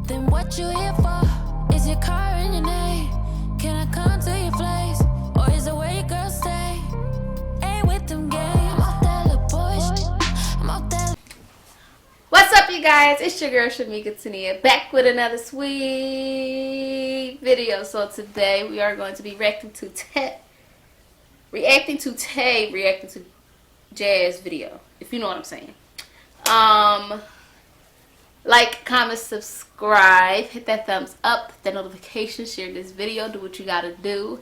Then what you here for? Is your car in your name? Can I come to your place? Or is the way your girl stay? Ain't with them games. I'm off that little boy shit. I'm off that. What's up, you guys? It's your girl Shermeka Tannea, back with another sweet video. So today we are going to be reacting to Jazz video, if you know what I'm saying. Like, comment, subscribe, hit that thumbs up, hit that notification, share this video, do what you gotta do.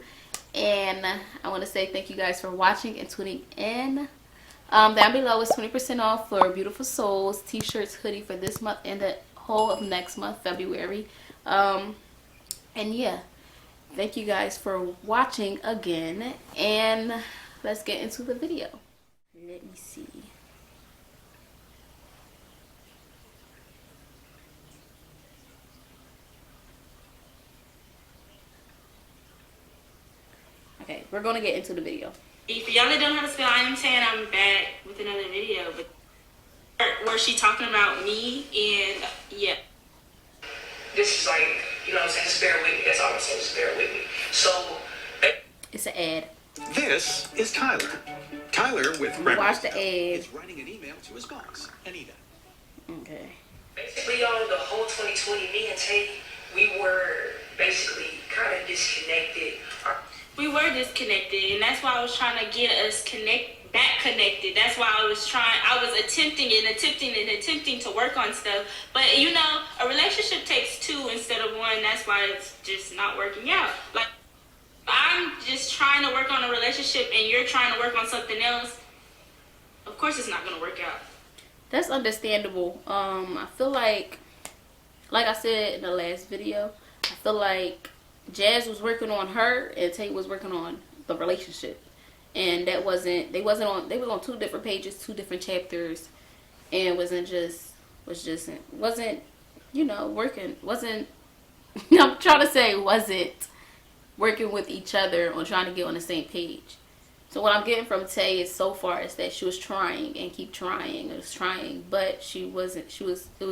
And I want to say thank you guys for watching and tuning in. Down below is 20% off for Beautiful Souls t-shirts, hoodie for this month and the whole of next month, February. And yeah, thank you guys for watching again, and let's get into the video. Let me see. Okay, we're gonna get into the video. If y'all that don't know how to spell, I'm saying I'm back with another video, but where she talking about me, and yeah. This is like, you know what I'm saying, just bear with me. That's all I'm saying, just bear with me. So, it's an ad. This is Tyler. Tyler with Watch the ad. is writing an email to his boss, Anita. Okay. basically, y'all, the whole 2020, me and Tay, we were basically kind of disconnected. We were disconnected, and that's why I was trying to get us back connected. That's why I was attempting to work on stuff. But you know, a relationship takes two instead of one. That's why it's just not working out. Like, I'm just trying to work on a relationship and you're trying to work on something else. Of course it's not gonna work out. That's understandable. I feel like I said in the last video, I feel like Jazz was working on her and Tay was working on the relationship, and they was on two different pages, two different chapters, and wasn't you know, working, wasn't I'm trying to say wasn't working with each other on trying to get on the same page. So what I'm getting from Tay is so far is that she was trying and keep trying and was trying, but it was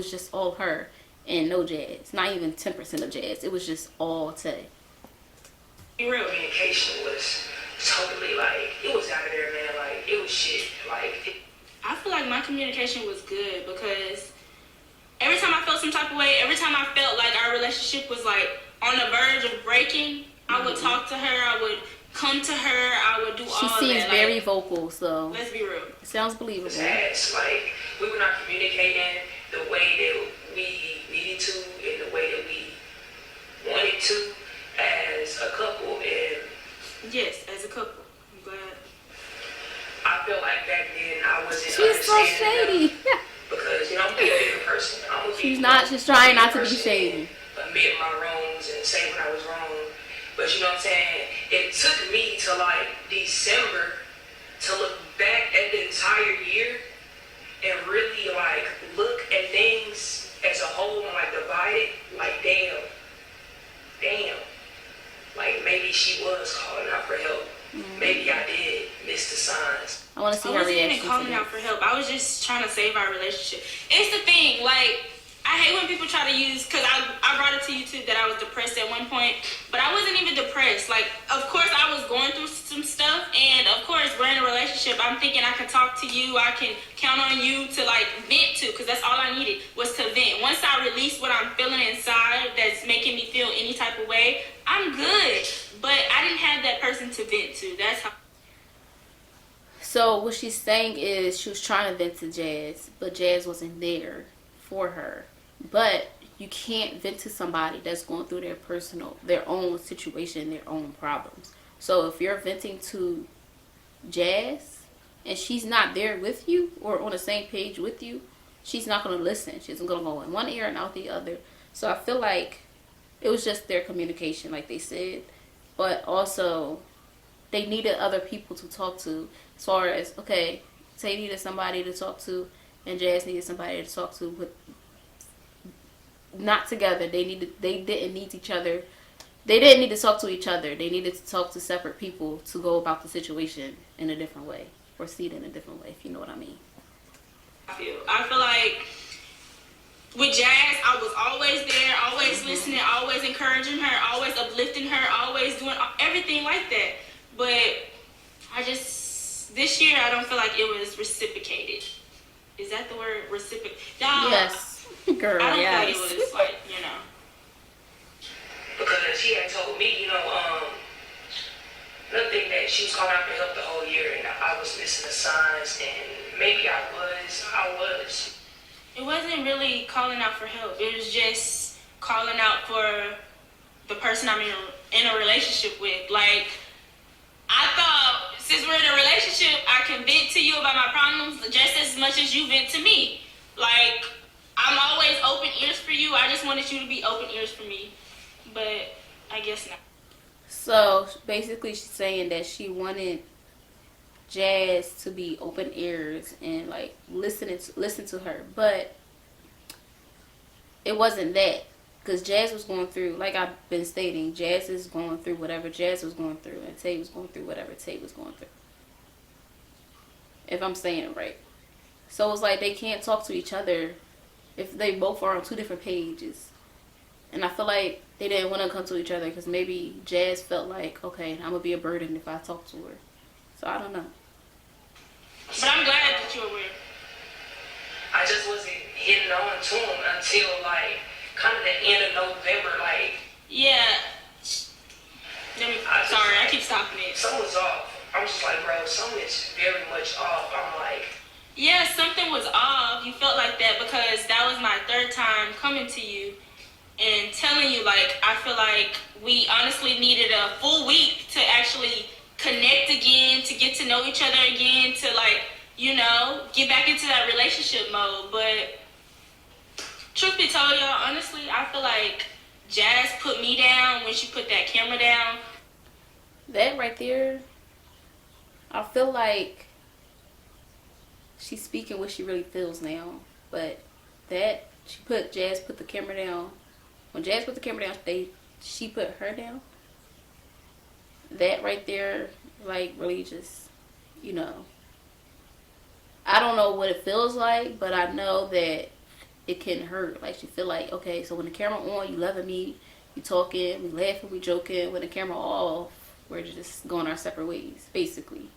just all her and no Jazz. Not even 10% of Jazz. It was just all Tay. Real communication was totally like, it was out of there, man. Like, it was shit. Like, I feel like my communication was good because every time I felt some type of way, every time I felt like our relationship was like on the verge of breaking, I would talk to her, I would come to her, I would do all of that. She seems very vocal, so let's be real. It sounds believable. It's like we were not communicating the way that we needed to, and the way that we wanted to as a couple. And yes, as a couple. I'm glad. I feel like back then I wasn't. She's so shady. Because, you know, I'm a bigger person. She's trying not to be shady. Admit my wrongs and say when I was wrong. But you know what I'm saying? It took me to like December to look back at the entire year and really like look at things as a whole and like divide it. Like, damn. Like, maybe she was calling out for help. Maybe I did miss the signs. I want to see her reaction. I wasn't even calling out for help. I was just trying to save our relationship. It's the thing, like, I hate when people try to use, because I brought it to YouTube that I was depressed at one point, but I wasn't even depressed. Like, of course I was going through some stuff, and of course we're in a relationship. I'm thinking I can talk to you, I can count on you to like vent to, because that's all I needed was to vent. Once I release what I'm feeling inside that's making me feel any type of way, I'm good. But I didn't have that person to vent to. That's how. So what she's saying is she was trying to vent to Jazz, but Jazz wasn't there for her. But you can't vent to somebody that's going through their own situation, their own problems. So if you're venting to Jazz and she's not there with you or on the same page with you, she's not going to listen. She's going to go in one ear and out the other. So I feel like it was just their communication, like they said. But also, they needed other people to talk to. As far as, okay, Tay needed somebody to talk to, and Jazz needed somebody to talk to, but not together. They didn't need each other. They didn't need to talk to each other. They needed to talk to separate people to go about the situation in a different way, or see it in a different way, if you know what I mean. I feel like with Jazz, I was always there, always listening, always encouraging her, always uplifting her, always doing everything like that. But this year, I don't feel like it was reciprocated. Is that the word? Reciprocate? Yes, girl. I don't Yes. feel like it was like, Because she had told me, another thing that she was calling out for help the whole year, and I was missing the signs, and maybe I was. It wasn't really calling out for help. It was just calling out for the person I'm in a relationship with. Like, I thought since we're in a relationship, I can vent to you about my problems just as much as you vent to me. Like, I'm always open ears for you. I just wanted you to be open ears for me. But I guess not. So basically she's saying that she wanted Jazz to be open ears and like listen to her, but it wasn't that, because Jazz was going through, like I've been stating, Jazz is going through whatever Jazz was going through, and Tay was going through whatever Tay was going through, if I'm saying it right. So it's like they can't talk to each other if they both are on two different pages. And I feel like they didn't want to come to each other because maybe Jazz felt like, okay, I'm going to be a burden if I talk to her. So I don't know. But I'm glad that you're aware. I just wasn't hitting on to him until, like, kind of the end of November, like... Yeah. Sorry, I keep stopping it. Something's off. I'm just like, bro, something is very much off. I'm like... Yeah, something was off. You felt like that because that was my third time coming to you and telling you, like, I feel like we honestly needed a full week to actually connect again, to get to know each other again, to, like, get back into that relationship mode. But truth be told, y'all, honestly, I feel like Jazz put me down when she put that camera down. That right there, I feel like she's speaking what she really feels now. But that, Jazz put the camera down. When Jazz put the camera down, she put her down. That right there, like, really just, I don't know what it feels like, but I know that it can hurt. Like, she feel like, okay, so when the camera on, you loving me, you talking, we laughing, we joking. When the camera off, we're just going our separate ways, basically.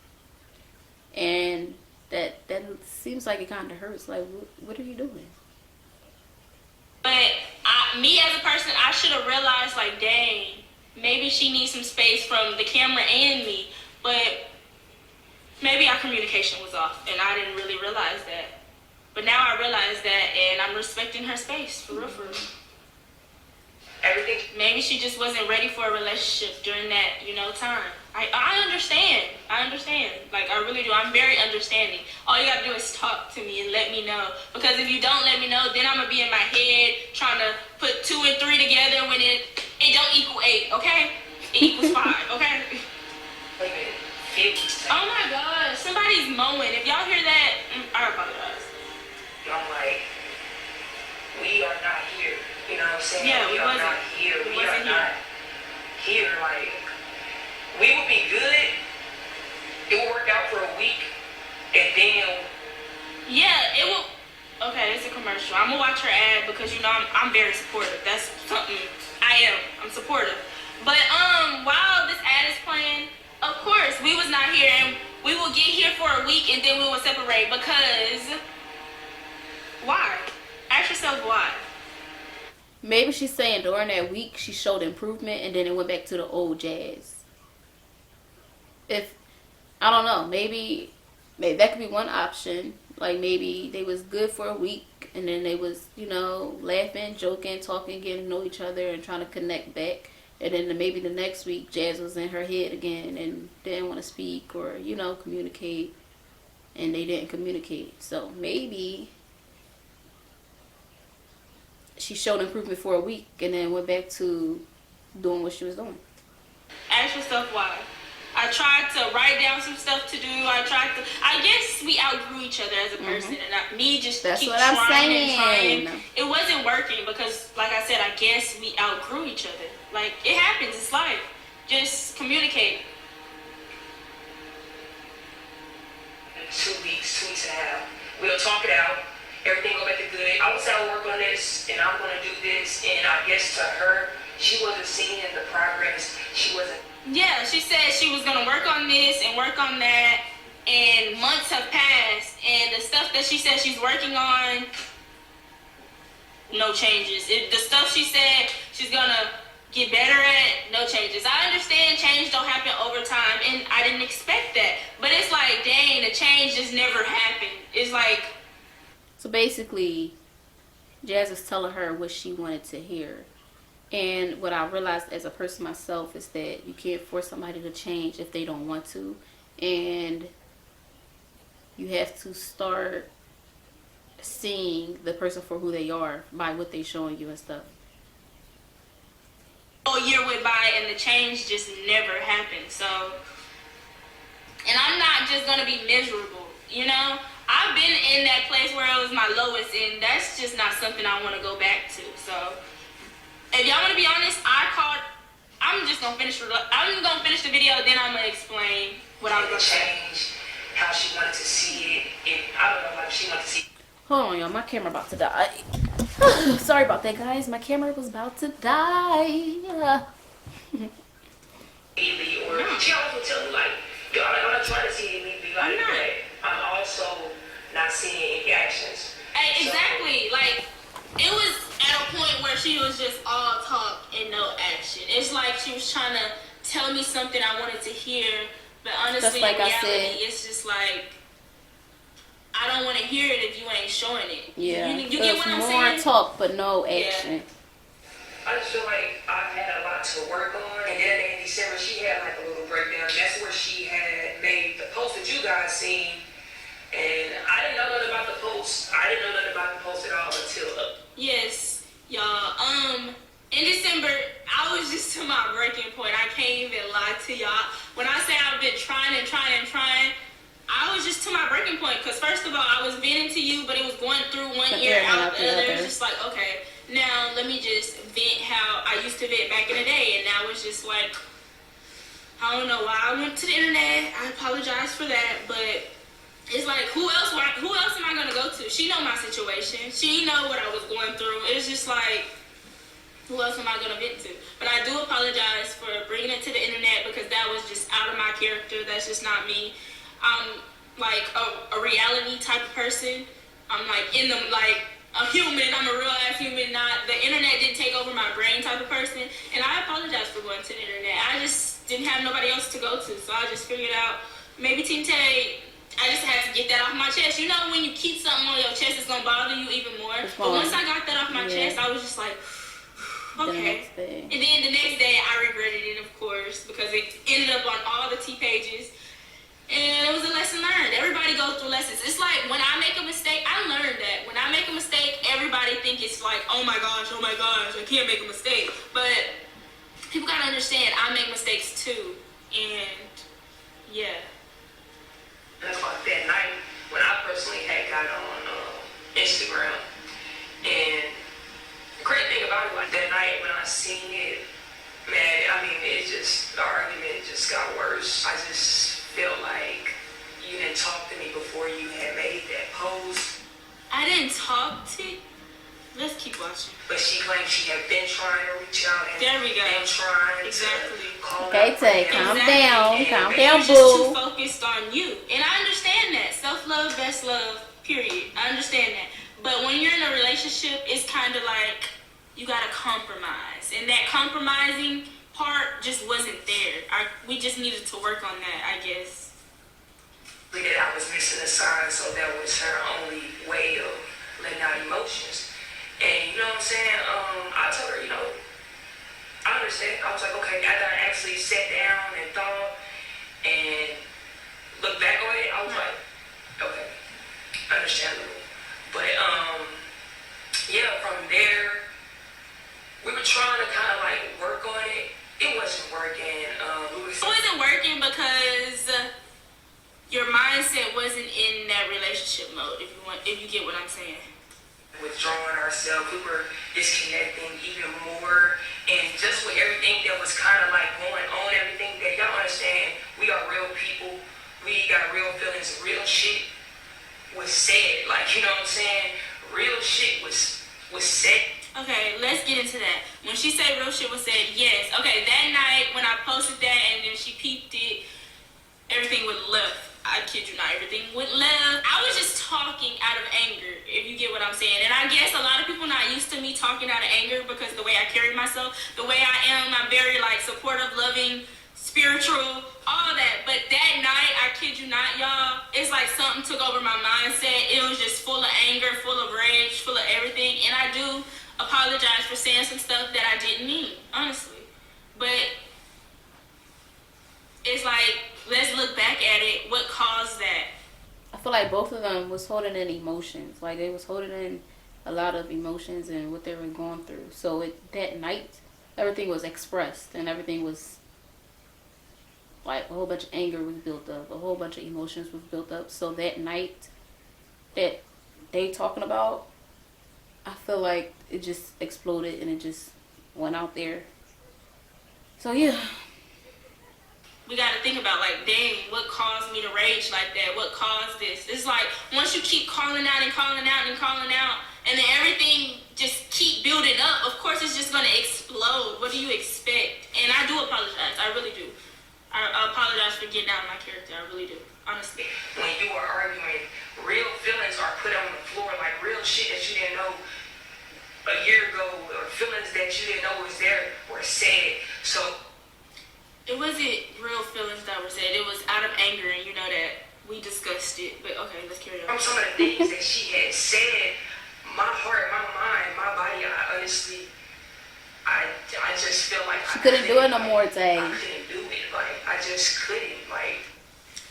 And that seems like it kind of hurts. Like, what are you doing? But me as a person, I should have realized, like, dang, maybe she needs some space from the camera and me. But maybe our communication was off, and I didn't really realize that. But now I realize that, and I'm respecting her space, for real, for real. Everything. Maybe she just wasn't ready for a relationship during that, time. I understand. Like, I really do. I'm very understanding. All you gotta do is talk to me and let me know. Because if you don't let me know, then I'm gonna be in my head trying to put 2 and 3 together when it don't equal 8, okay? It equals 5, okay? Wait a minute. Oh my God, somebody's mowing. If y'all hear that, I apologize. I'm like, we are not here. You know what I'm saying? Yeah, we are not here. We are not here. Like, we would be good. It would work out for a week, and then. Yeah, it will. Okay, it's a commercial. I'm gonna watch her ad because I'm very supportive. That's something I am. I'm supportive. But while this ad is playing, of course we was not here, and we will get here for a week, and then we will separate because. Why? Ask yourself why. Maybe she's saying during that week she showed improvement and then it went back to the old Jazz. I don't know, maybe that could be one option. Like, maybe they was good for a week and then they was, laughing, joking, talking, getting to know each other and trying to connect back. And then maybe the next week Jazz was in her head again and didn't want to speak or, communicate. And they didn't communicate. So maybe she showed improvement for a week and then went back to doing what she was doing. Ask yourself why. I tried to write down some stuff to do. I guess we outgrew each other as a person. And me just That's keep what I'm trying saying. and trying. It wasn't working because, like I said, I guess we outgrew each other. Like, it happens. It's life. Just communicate. 2 weeks and a half. We'll talk it out, everything go back to good. I would say I'll work on this and I'm gonna do this, and I guess to her, she wasn't seeing the progress. She wasn't. Yeah, she said she was gonna work on this and work on that, and months have passed, and the stuff that she said she's working on, no changes. The stuff she said she's gonna get better at, no changes. I understand change don't happen over time, and I didn't expect that. But it's like, dang, the change just never happened. It's like... So basically, Jazz is telling her what she wanted to hear. And what I realized as a person myself is that you can't force somebody to change if they don't want to. And you have to start seeing the person for who they are by what they're showing you and stuff. A year went by and the change just never happened. So, and I'm not just gonna be miserable, you know? I've been in that place where it was my lowest, and that's just not something I want to go back to. So, if y'all want to be honest, I'm just gonna finish the video, then I'm gonna explain what I was gonna say. Change how she wanted to see it, and I don't know, like she wanted to see. Hold on, y'all. My camera about to die. Sorry about that, guys. My camera was about to die. Or she always would tell me like, yo, I'm not trying to see it immediately, like, but I'm also not seeing any actions. Hey, exactly. Like, it was at a point where she was just all talk and no action. It's like she was trying to tell me something I wanted to hear, but honestly, like in I reality, said, it's just like, I don't want to hear it if you ain't showing it. Yeah, you get what I'm more saying? talk but no action. I just feel like I had a lot to work on, and then in December she had like a little breakdown. That's where she had made the post that you guys seen, and I didn't know nothing about the post. I didn't know nothing about the post at all until Yes, y'all. In December, I was just to my breaking point. I can't even lie to y'all. When I say I've been trying, I was just to my breaking point. Because first of all, I was venting to you, but it was going through one ear out the other. It was just like, okay, now let me just vent how I used to vent back in the day. And now it's just like, I don't know why I went to the internet. I apologize for that, but it's like, who else am I gonna go to? She know my situation. She know what I was going through. It's just like, who else am I gonna vent to? But I do apologize for bringing it to the internet because that was just out of my character. That's just not me. I'm like a reality type of person. I'm like a human. I'm a real ass human. Not the internet didn't take over my brain type of person. And I apologize for going to the internet. I just didn't have nobody else to go to, so I just figured out maybe Team Tay. I just had to get that off my chest. You know, when you keep something on your chest, it's gonna bother you even more. But once I got that off my chest, I was just like, okay. And then the next day, I regretted it, of course, because it ended up on all the T pages. And it was a lesson learned. Everybody goes through lessons. It's like when I make a mistake, I learned that. When I make a mistake, everybody think it's like, oh my gosh, I can't make a mistake. But people gotta understand, I make mistakes too. And yeah. That's why that night when I personally had got on Instagram, and the great thing about it, like that night when I seen it, man, I mean, the argument just got worse. I just felt like you didn't talk to me before you had made that post. I didn't talk to you. Let's keep watching. But she claimed she had been trying to reach out and there we go. been trying exactly. to call Okay, Tay, calm down, Just boo. too focused on you. And I understand that. Self-love, best love, period. I understand that. But when you're in a relationship, it's kind of like you gotta compromise. And that compromising part just wasn't there. We just needed to work on that, I guess. That I was missing a sign, so that was her only way of letting out emotions. And you know what I'm saying? I told her, I understand. I was like, okay, after I actually sat down and thought and looked back on it, I was like, okay, understandable. But yeah, from there, we were trying to kind of like work on it. It wasn't working. It wasn't working because your mindset wasn't in that relationship mode. If you get what I'm saying. Withdrawing ourselves, we were disconnecting even more, and just with everything that was kind of like going on, everything that y'all understand, we are real people, we got real feelings, real shit was said, like, you know what I'm saying, real shit was said. Okay, let's get into that. When she said real shit was said, yes. Okay, that night when I posted that and then she peeped it, everything went left. I kid you not, everything went left. I was just talking out of anger, if you get what I'm saying. And I guess a lot of people not used to me talking out of anger because the way I carry myself, the way I am, I'm very like supportive, loving, spiritual, all that. But that night, I kid you not, y'all, it's like something took over my mindset. It was just full of anger, full of rage, full of everything. And I do apologize for saying some stuff that I didn't mean, honestly. But it's like, let's look back at it. What caused that? I feel like both of them was holding in emotions. Like they was holding in a lot of emotions and what they were going through. So that night, everything was expressed and everything was like a whole bunch of anger was built up. A whole bunch of emotions was built up. So that night that they talking about, I feel like it just exploded and it just went out there. So yeah. We got to think about, like, dang, what caused me to rage like that? What caused this? It's like, once you keep calling out and calling out and calling out, and then everything just keep building up, of course it's just going to explode. What do you expect? And I do apologize. I really do. I apologize for getting out of my character. I really do. Honestly. When you are arguing, real feelings are put on the floor, like real shit that you didn't know a year ago, or feelings that you didn't know was there were said. So it wasn't real feelings that were said. It was out of anger, and you know that. We discussed it. But okay, let's carry on. from some of the things that she had said, my heart, my mind, my body, I honestly, I just feel like she couldn't do it no more, Tay. I couldn't do it. Like, I just couldn't. Like,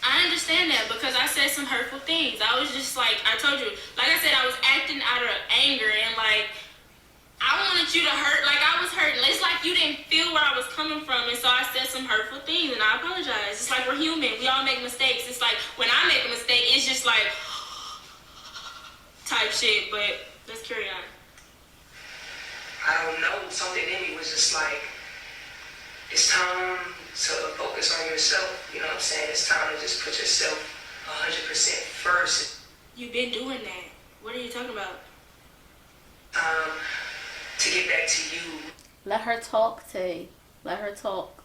I understand that because I said some hurtful things. I was just like, I told you, like I said, I was acting out of anger and like, I wanted you to hurt, like I was hurting. It's like you didn't feel where I was coming from, and so I said some hurtful things, and I apologize. It's like we're human. We all make mistakes. It's like when I make a mistake, it's just like type shit, but let's carry on. I don't know, something in me was just like, it's time to focus on yourself. You know what I'm saying? It's time to just put yourself 100% first. You've been doing that. What are you talking about? To get back to you. Let her talk, Tay. Let her talk.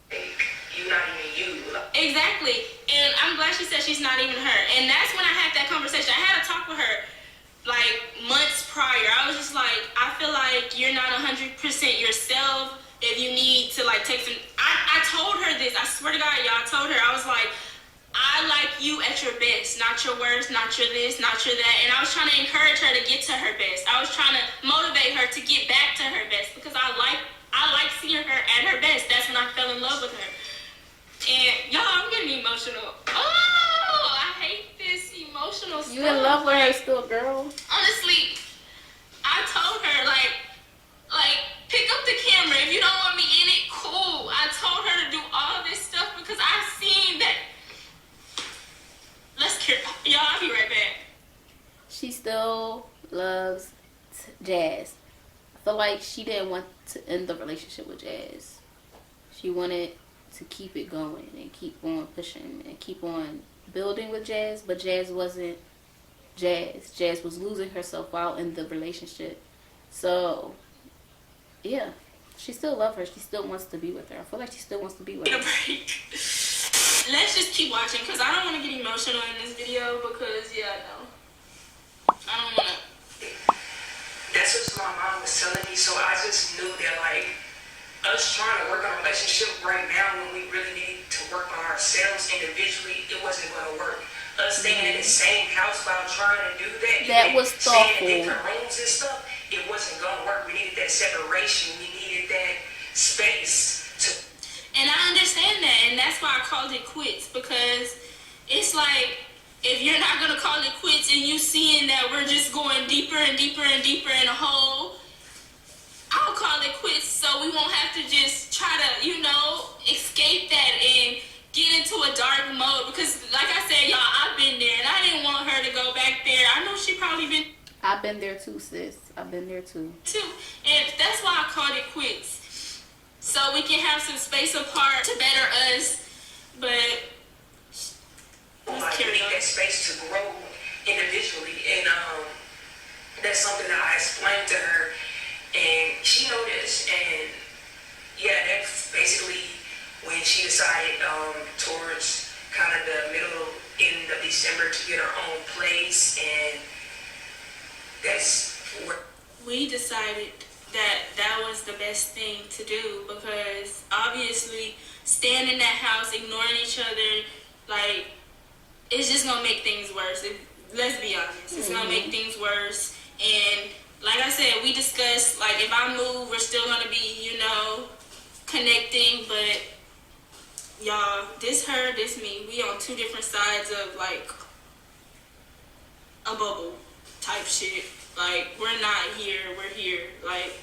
Like, you not even you. Exactly. And I'm glad she said she's not even her. And that's when I had that conversation. I had a talk with her like months prior. I was just like, I feel like you're not 100% yourself. If you need to like take some, I told her this. I swear to God, y'all, I told her, I was like, I like you at your best, not your worst, not your this, not your that. And I was trying to encourage her to get to her best. I was trying to motivate her to get back to her best because I like seeing her at her best. That's when I fell in love with her. And y'all, I'm getting emotional. Oh, I hate this emotional stuff. You in love with her still, girl? Honestly, I told her like pick up the camera. If you don't want me in it, cool. I told her to do all this stuff because I seen that. Let's carry. Y'all, I'll be right back. She still loves Jazz. I feel like she didn't want to end the relationship with Jazz. She wanted to keep it going and keep on pushing and keep on building with Jazz, but Jazz wasn't Jazz. Jazz was losing herself out in the relationship. So, yeah, she still loves her. She still wants to be with her. I feel like she still wants to be with her. Let's just keep watching because I don't want to get emotional in this video because, yeah, no. I don't want to. That's what my mom was telling me, so I just knew that, like, us trying to work on a relationship right now when we really need to work on ourselves individually, it wasn't going to work. Us staying in the same house while trying to do that, That was staying in thoughtful. different rooms and stuff, it wasn't going to work. We needed that separation. We needed that space to. And I understand that, and that's why I called it quits, because it's like, if you're not going to call it quits and you seeing that we're just going deeper and deeper and deeper in a hole, I'll call it quits so we won't have to just try to, escape that and get into a dark mode. Because, like I said, y'all, I've been there, and I didn't want her to go back there. I know she probably been. I've been there too, sis. I've been there too. And that's why I called it quits. So we can have some space apart to better us, but Like, we need that space to grow individually, and that's something that I explained to her, and she noticed, and yeah, that's basically when she decided towards kind of the end of December to get her own place, and that's where we decided that that was the best thing to do, because obviously staying in that house, ignoring each other, like, it's just gonna make things worse. Let's be honest, it's gonna make things worse. And like I said, we discussed, like, if I move, we're still gonna be, connecting, but y'all, this her, this me, we on two different sides of, like, a bubble type shit. Like, we're not here, we're here. Like,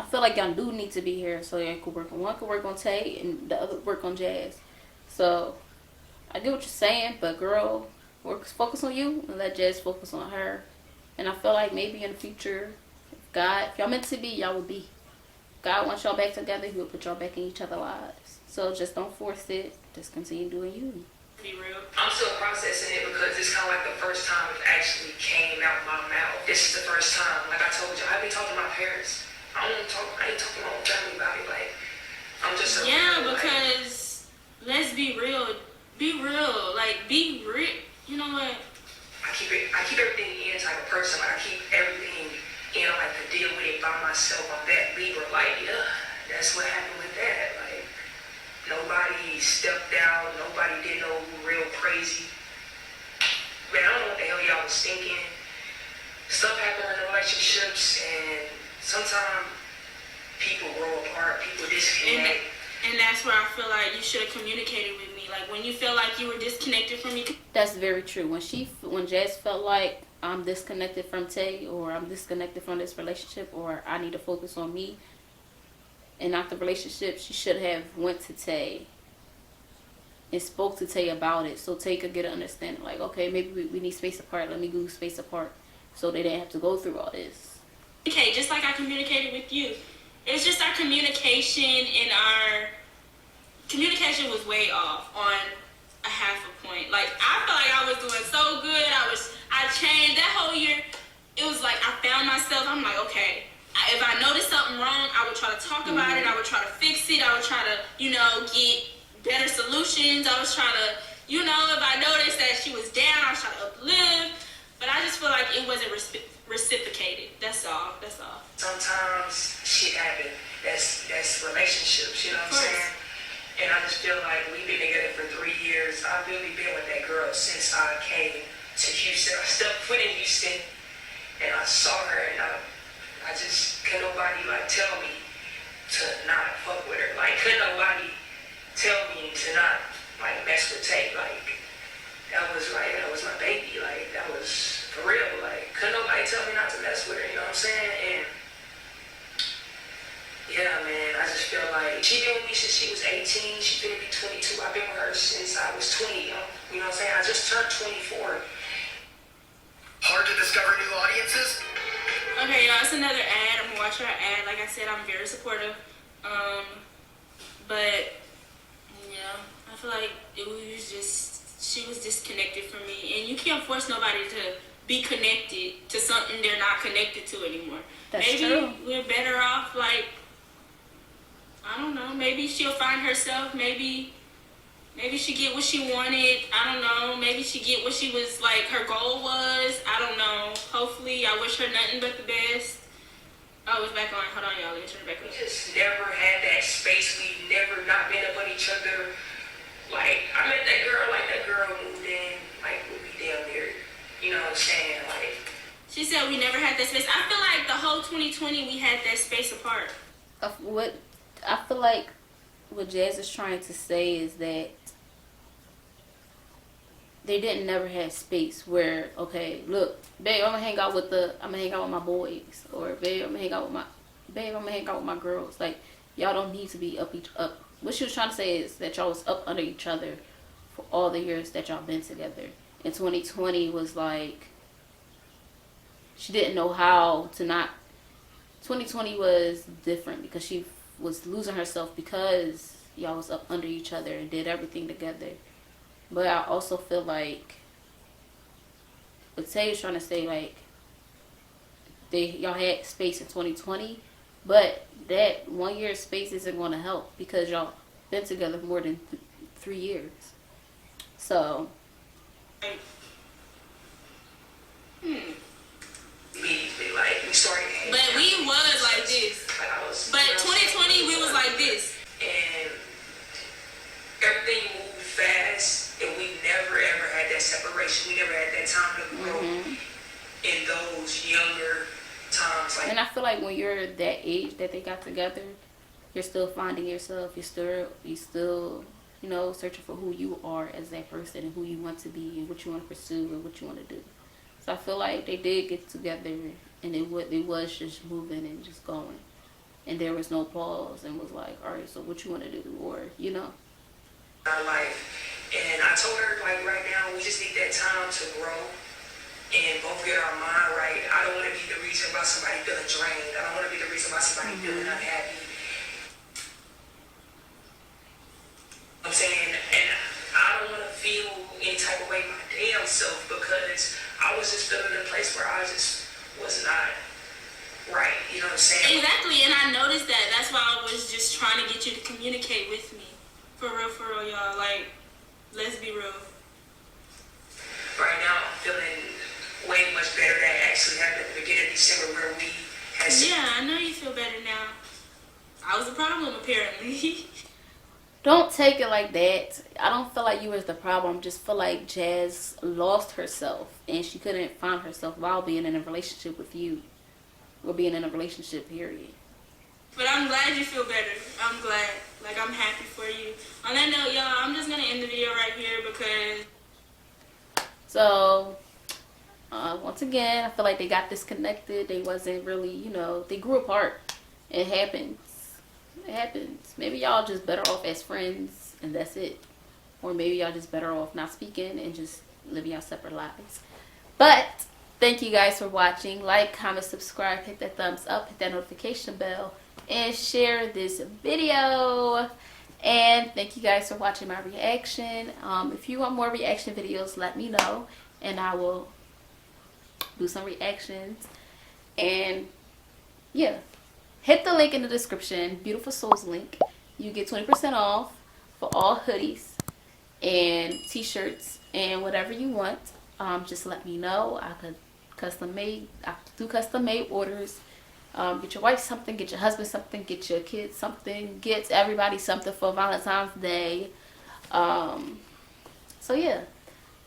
I feel like y'all do need to be here so y'all could work on one, could work on Tay, and the other work on Jazz. So I get what you're saying, but girl, focus on you and let Jazz focus on her. And I feel like maybe in the future, if y'all meant to be, y'all will be. God wants y'all back together, He will put y'all back in each other's lives. So just don't force it. Just continue doing you. be real. I'm still processing it because it's kind of like the first time it actually came out my mouth. This is the first time. Like I told you, I've been talking to my parents. I ain't talking to my own family about it. Like, I'm just Because let's be real. Be real. Like, be real. You know what? I keep everything in type of person. Like, I keep everything, like to deal with it by myself. I'm that Libra. Like, yeah, that's what happened with that. Like, nobody stepped out. Nobody did no real crazy. Man, I don't know what the hell y'all was thinking. Stuff happen in relationships, and sometimes people grow apart, people disconnect. And that's where I feel like you should have communicated with me. Like, when you feel like you were disconnected from me. That's very true. When Jazz felt like I'm disconnected from Tay, or I'm disconnected from this relationship, or I need to focus on me and not the relationship, she should have went to Tay and spoke to Tay about it, so Tay could get an understanding. Like, okay, maybe we need space apart. Let me go space apart, so they didn't have to go through all this. Okay, just like I communicated with you. It's just our communication, and our communication was way off on a half a point. Like, I felt like I was doing so good. I changed that whole year. It was like I found myself. I'm like, okay, if I noticed something wrong, I would try to talk about it. I would try to fix it. I would try to, get better solutions. I was trying to, if I noticed that she was down, I was trying to uplift. But I just feel like it wasn't reciprocated. That's all. Sometimes shit happens. That's relationships, you know what I'm saying? And I just feel like we've been together for 3 years. I've really been with that girl since I came to Houston. I stepped foot in Houston, and I saw her, and I just couldn't nobody tell me to not fuck with her. Like, couldn't nobody tell me to not mess with Tay. Like, that was my baby. Like, that was for real. Like, couldn't nobody tell me not to mess with her. You know what I'm saying? And yeah, man, I just feel like she been with me since she was 18. She finna be 22. I've been with her since I was 20. You know what I'm saying? I just turned 24. Hard to discover new audiences? Okay, y'all, it's another ad. I'm gonna watch her ad. Like I said, I'm very supportive. But I feel like she was disconnected from me, and you can't force nobody to be connected to something they're not connected to anymore. That's maybe true. We're better off, I don't know, maybe she'll find herself, maybe she get what she wanted, I don't know, maybe she get what she was, her goal was, I don't know. Hopefully, I wish her nothing but the best. Oh, it's back on. Hold on, y'all, let me turn it back We on. just never had that space. We've never not been up on each other. Like, I met that girl moved in, we'll be down there. You know what I'm saying? She said we never had that space. I feel like the whole 2020 we had that space apart. What I feel like what Jazz is trying to say is that they didn't never have space where, okay, look, babe, I'm gonna hang out with my boys, or babe, I'm gonna hang out with my girls. Like, y'all don't need to be up. What she was trying to say is that y'all was up under each other for all the years that y'all been together. And 2020 was like, she didn't know how to not. 2020 was different because she was losing herself because y'all was up under each other and did everything together. But I also feel like But Tay is trying to say like y'all had space in 2020, but that 1 year space isn't going to help because y'all been together more than 3 years. So. Immediately, like we started. But we was like this. Like I was. But 2020 we was like this. And everything moved fast, and we never ever had that separation. We never had that time to grow in those younger times. Like, And I feel like when you're that age that they got together, you're still finding yourself. You still, you know, searching for who you are as that person and who you want to be and what you want to pursue and what you want to do. So I feel like they did get together, and it was just moving and just going, and there was no pause, and was like, all right, so what you want to do, or you know. our life, and I told her like right now we just need that time to grow and both get our mind right. I don't want to be the reason why somebody feeling drained. I don't want to be the reason why somebody feeling unhappy. I'm saying, and I don't want to feel any type of way my damn self because I was just feeling in a place where I just was not right. You know what I'm saying? Exactly, and I noticed that. That's why I was just trying to get you to communicate with me. For real, y'all. Like, let's be real. Right now, I'm feeling way much better. That actually happened at the beginning of December where we had some. Yeah, I know you feel better now. I was the problem, apparently. Don't take it like that. I don't feel like you was the problem. I just feel like Jazz lost herself and she couldn't find herself while being in a relationship with you. Or being in a relationship, period. But I'm glad you feel better. I'm glad. Like, I'm happy for you. On that note, y'all, I'm just going to end the video right here because... So, once again, I feel like they got disconnected. They wasn't really, you know, they grew apart. It happens. It happens. Maybe y'all just better off as friends and that's it. Or maybe y'all just better off not speaking and just living your separate lives. But thank you guys for watching. Like, comment, subscribe, hit that thumbs up, hit that notification bell, and share this video. And thank you guys for watching my reaction. If you want more reaction videos, let me know and I will do some reactions. And yeah, hit the link in the description, Beautiful Souls link. You get 20% off for all hoodies and t-shirts and whatever you want. Just let me know. I could do custom made orders. Get your wife something, get your husband something, get your kids something, get everybody something for Valentine's Day. So yeah,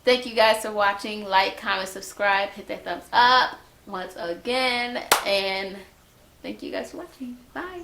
thank you guys for watching. Like, comment, subscribe, hit that thumbs up once again, and thank you guys for watching. Bye.